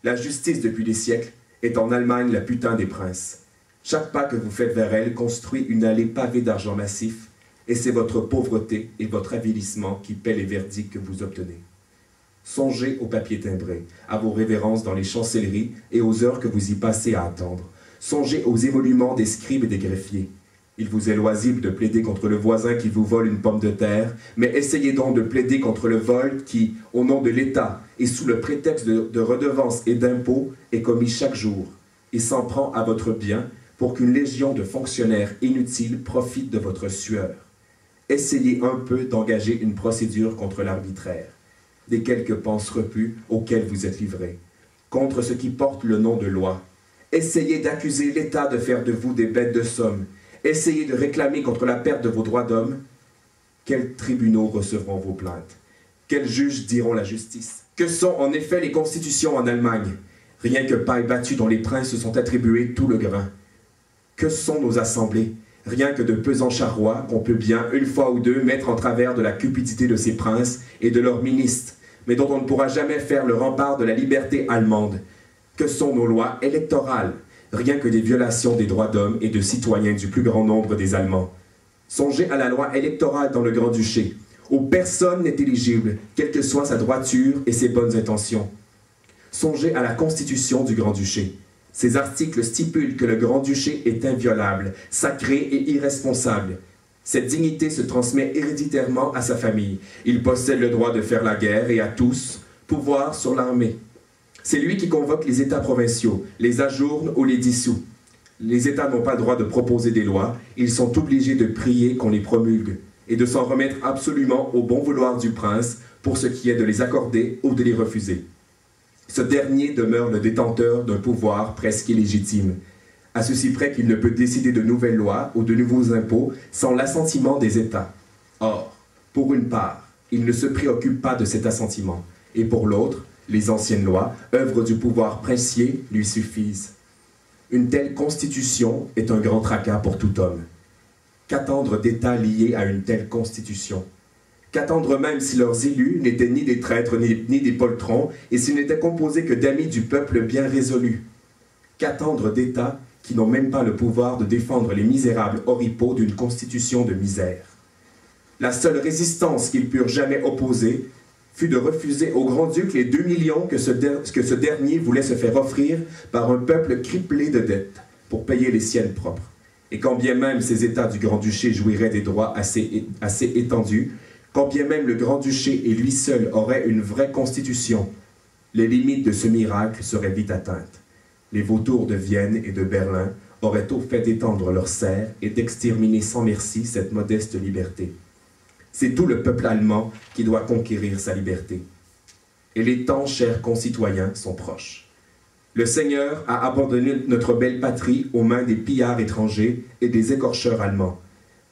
La justice depuis des siècles est en Allemagne la putain des princes. Chaque pas que vous faites vers elle construit une allée pavée d'argent massif, et c'est votre pauvreté et votre avilissement qui paient les verdicts que vous obtenez. Songez aux papiers timbrés, à vos révérences dans les chancelleries et aux heures que vous y passez à attendre. Songez aux émoluments des scribes et des greffiers. Il vous est loisible de plaider contre le voisin qui vous vole une pomme de terre, mais essayez donc de plaider contre le vol qui, au nom de l'État et sous le prétexte de redevances et d'impôts, est commis chaque jour et s'en prend à votre bien pour qu'une légion de fonctionnaires inutiles profite de votre sueur. Essayez un peu d'engager une procédure contre l'arbitraire, des quelques penses repues auxquelles vous êtes livrés, contre ce qui porte le nom de loi. Essayez d'accuser l'État de faire de vous des bêtes de somme. Essayez de réclamer contre la perte de vos droits d'homme. Quels tribunaux recevront vos plaintes? Quels juges diront la justice? Que sont en effet les constitutions en Allemagne? Rien que paille battue dont les princes se sont attribués tout le grain. Que sont nos assemblées? Rien que de pesants charrois qu'on peut bien, une fois ou deux, mettre en travers de la cupidité de ces princes et de leurs ministres, mais dont on ne pourra jamais faire le rempart de la liberté allemande. Que sont nos lois électorales? Rien que des violations des droits d'hommes et de citoyens du plus grand nombre des Allemands. Songez à la loi électorale dans le Grand-Duché, où personne n'est éligible, quelle que soit sa droiture et ses bonnes intentions. Songez à la Constitution du Grand-Duché. Ces articles stipulent que le Grand-Duché est inviolable, sacré et irresponsable. Cette dignité se transmet héréditairement à sa famille. Il possède le droit de faire la guerre et à tous, pouvoir sur l'armée. C'est lui qui convoque les États provinciaux, les ajourne ou les dissout. Les États n'ont pas le droit de proposer des lois, ils sont obligés de prier qu'on les promulgue et de s'en remettre absolument au bon vouloir du prince pour ce qui est de les accorder ou de les refuser. Ce dernier demeure le détenteur d'un pouvoir presque illégitime, à ceci près qu'il ne peut décider de nouvelles lois ou de nouveaux impôts sans l'assentiment des États. Or, pour une part, il ne se préoccupe pas de cet assentiment, et pour l'autre, les anciennes lois, œuvres du pouvoir princier, lui suffisent. Une telle constitution est un grand tracas pour tout homme. Qu'attendre d'États liés à une telle constitution? Qu'attendre même si leurs élus n'étaient ni des traîtres ni des poltrons, et s'ils n'étaient composés que d'amis du peuple bien résolus? Qu'attendre d'États qui n'ont même pas le pouvoir de défendre les misérables oripeaux d'une constitution de misère? La seule résistance qu'ils purent jamais opposer fut de refuser au grand-duc les 2 millions que ce dernier voulait se faire offrir par un peuple criblé de dettes pour payer les siennes propres. Et quand bien même ces États du Grand-Duché jouiraient des droits assez étendus, quand bien même le Grand-Duché et lui seul auraient une vraie constitution, les limites de ce miracle seraient vite atteintes. Les vautours de Vienne et de Berlin auraient au fait d'étendre leurs serres et d'exterminer sans merci cette modeste liberté. C'est tout le peuple allemand qui doit conquérir sa liberté. Et les temps, chers concitoyens, sont proches. Le Seigneur a abandonné notre belle patrie aux mains des pillards étrangers et des écorcheurs allemands,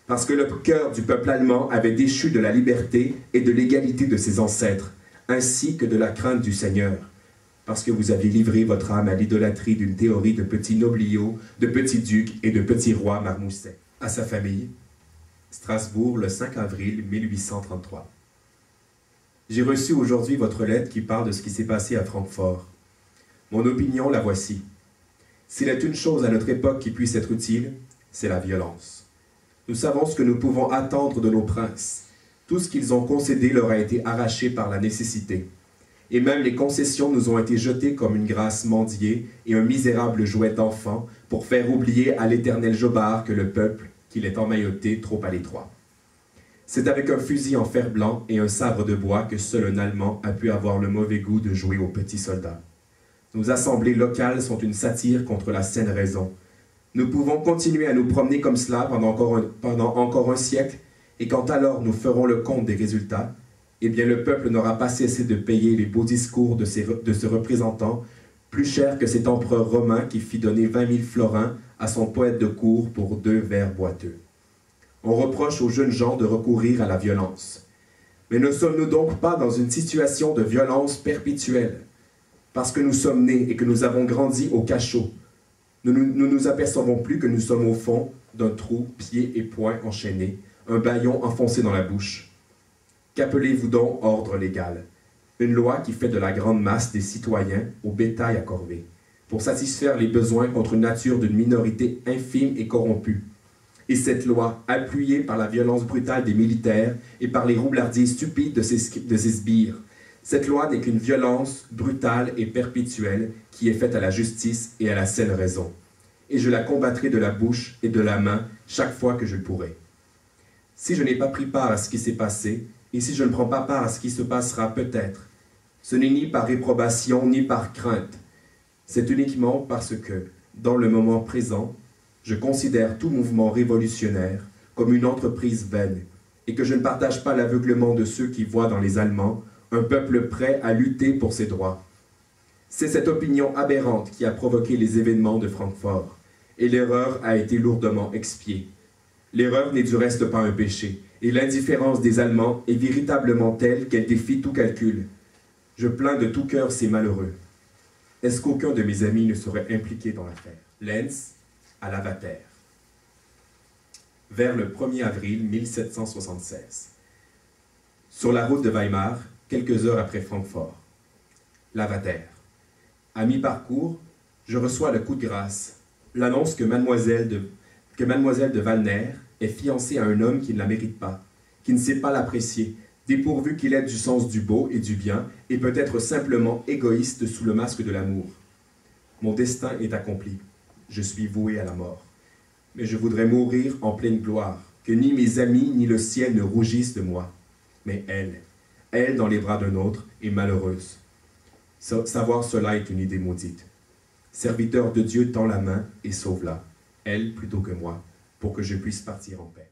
parce que le cœur du peuple allemand avait déchu de la liberté et de l'égalité de ses ancêtres, ainsi que de la crainte du Seigneur, parce que vous aviez livré votre âme à l'idolâtrie d'une théorie de petits nobliaux, de petits ducs et de petits rois marmoussets. À sa famille, Strasbourg, le 5 avril 1833. J'ai reçu aujourd'hui votre lettre qui parle de ce qui s'est passé à Francfort. Mon opinion, la voici. S'il est une chose à notre époque qui puisse être utile, c'est la violence. Nous savons ce que nous pouvons attendre de nos princes. Tout ce qu'ils ont concédé leur a été arraché par la nécessité. Et même les concessions nous ont été jetées comme une grâce mendiée et un misérable jouet d'enfant pour faire oublier à l'éternel Jobard que le peuple, qu'il est emmailloté trop à l'étroit. C'est avec un fusil en fer blanc et un sabre de bois que seul un Allemand a pu avoir le mauvais goût de jouer aux petits soldats. Nos assemblées locales sont une satire contre la saine raison. Nous pouvons continuer à nous promener comme cela pendant encore un siècle, et quand alors nous ferons le compte des résultats, eh bien le peuple n'aura pas cessé de payer les beaux discours de ce représentant, plus cher que cet empereur romain qui fit donner 20 000 florins à son poète de cour pour 2 vers boiteux. On reproche aux jeunes gens de recourir à la violence. Mais ne sommes-nous donc pas dans une situation de violence perpétuelle? Parce que nous sommes nés et que nous avons grandi au cachot, nous nous apercevons plus que nous sommes au fond d'un trou, pieds et poings enchaînés, un bâillon enfoncé dans la bouche. Qu'appelez-vous donc ordre légal? Une loi qui fait de la grande masse des citoyens au bétail à corvée, pour satisfaire les besoins contre une nature d'une minorité infime et corrompue. Et cette loi, appuyée par la violence brutale des militaires et par les roublardiers stupides de ces sbires, cette loi n'est qu'une violence brutale et perpétuelle qui est faite à la justice et à la seule raison. Et je la combattrai de la bouche et de la main chaque fois que je le pourrai. Si je n'ai pas pris part à ce qui s'est passé, et si je ne prends pas part à ce qui se passera peut-être, ce n'est ni par réprobation ni par crainte. C'est uniquement parce que, dans le moment présent, je considère tout mouvement révolutionnaire comme une entreprise vaine, et que je ne partage pas l'aveuglement de ceux qui voient dans les Allemands un peuple prêt à lutter pour ses droits. C'est cette opinion aberrante qui a provoqué les événements de Francfort, et l'erreur a été lourdement expiée. L'erreur n'est du reste pas un péché, et l'indifférence des Allemands est véritablement telle qu'elle défie tout calcul. Je plains de tout cœur ces malheureux. Est-ce qu'aucun de mes amis ne serait impliqué dans l'affaire? Lenz à Lavater. Vers le 1er avril 1776. Sur la route de Weimar, quelques heures après Francfort. Lavater. À mi-parcours, je reçois le coup de grâce, l'annonce que mademoiselle de Wallner est fiancée à un homme qui ne la mérite pas, qui ne sait pas l'apprécier, dépourvu qu'il ait du sens du beau et du bien, et peut-être simplement égoïste sous le masque de l'amour. Mon destin est accompli. Je suis voué à la mort. Mais je voudrais mourir en pleine gloire, que ni mes amis ni le ciel ne rougissent de moi. Mais elle dans les bras d'un autre, est malheureuse. Savoir cela est une idée maudite. Serviteur de Dieu, tends la main et sauve-la, elle plutôt que moi, pour que je puisse partir en paix.